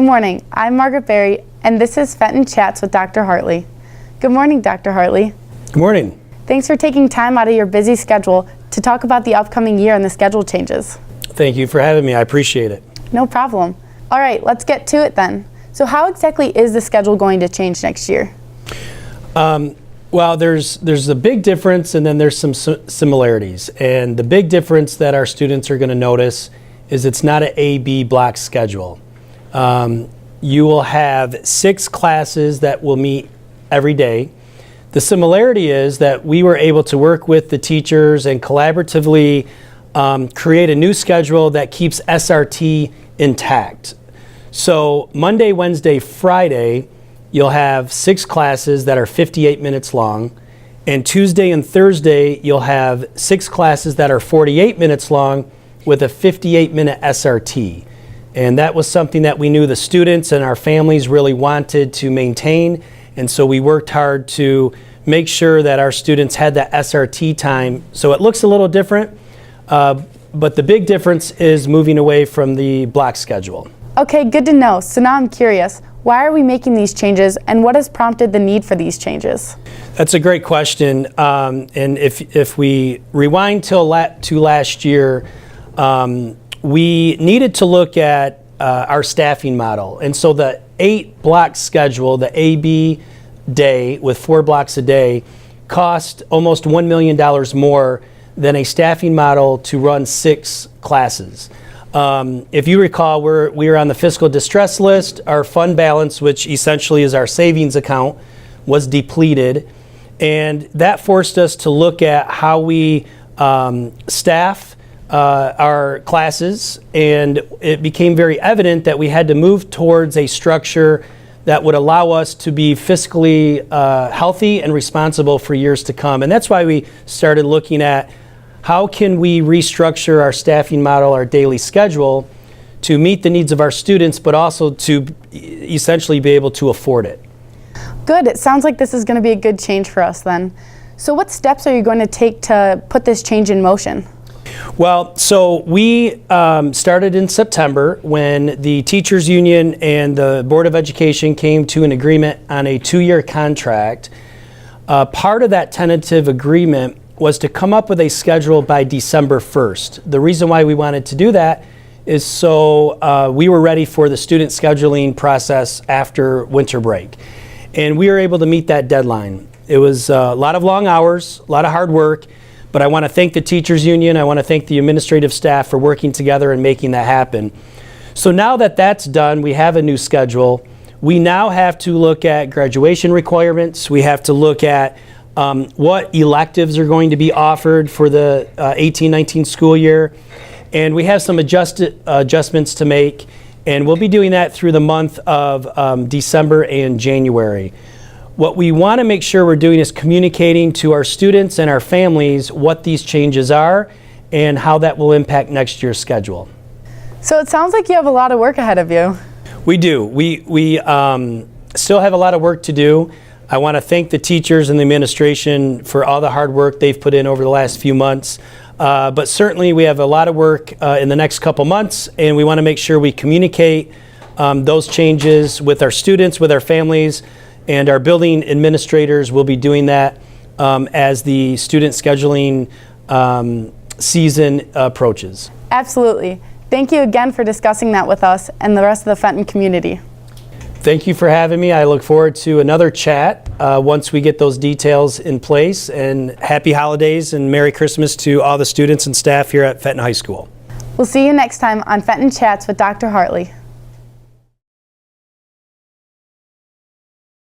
Good morning. I'm Margaret, and this is Fenton Chats with Dr. Hartley. Good morning, Dr. Hartley. Good morning. Thanks for taking time out of your busy schedule to talk about the upcoming year and the schedule changes. Thank you for having me. I appreciate it. No problem. All right, let's get to it then. So how exactly is the schedule going to change next year? Well, there's a big difference and then there's some similarities. And the big difference that our students are going to notice is it's not an A-B block schedule. You will have 6 classes that will meet every day. The similarity is that we were able to work with the teachers and collaboratively create a new schedule that keeps SRT intact. So Monday, Wednesday, Friday, you'll have 6 classes that are 58 minutes long. And Tuesday and Thursday, you'll have 6 classes that are 48 minutes long with a 58-minute SRT. And that was something that we knew the students and our families really wanted to maintain. And so we worked hard to make sure that our students had that SRT time. So it looks a little different, but the big difference is moving away from the block schedule. Okay, good to know. So now I'm curious, why are we making these changes and what has prompted the need for these changes? That's a great question. And if we rewind to last year, we needed to look at our staffing model. And so the 8-block schedule, the AB day with 4 blocks a day, cost almost $1 million more than a staffing model to run 6 classes. If you recall, we were on the fiscal distress list. Our fund balance, which essentially is our savings account, was depleted. And that forced us to look at how we staff our classes. And it became very evident that we had to move towards a structure that would allow us to be fiscally healthy and responsible for years to come. And that's why we started looking at how can we restructure our staffing model, our daily schedule, to meet the needs of our students, but also to essentially be able to afford it. Good. It sounds like this is going to be a good change for us then. So what steps are you going to take to put this change in motion? Well, so we started in September when the teachers union and the Board of Education came to an agreement on a 2-year contract. Part of that tentative agreement was to come up with a schedule by December 1st. The reason why we wanted to do that is so we were ready for the student scheduling process after winter break. And we were able to meet that deadline. It was a lot of long hours, a lot of hard work, but I want to thank the teachers union, I want to thank the administrative staff for working together and making that happen. So now that that's done, we have a new schedule. We now have to look at graduation requirements. We have to look at what electives are going to be offered for the 18-19 school year. And we have some adjustments to make, and we'll be doing that through the month of December and January. What we want to make sure we're doing is communicating to our students and our families what these changes are and how that will impact next year's schedule. So it sounds like you have a lot of work ahead of you. We do. We still have a lot of work to do. I want to thank the teachers and the administration for all the hard work they've put in over the last few months. But certainly we have a lot of work in the next couple months, and we want to make sure we communicate those changes with our students, with our families, and our building administrators will be doing that as the student scheduling season approaches. Absolutely. Thank you again for discussing that with us and the rest of the Fenton community. Thank you for having me. I look forward to another chat once we get those details in place. And happy holidays and Merry Christmas to all the students and staff here at Fenton High School. We'll see you next time on Fenton Chats with Dr. Hartley.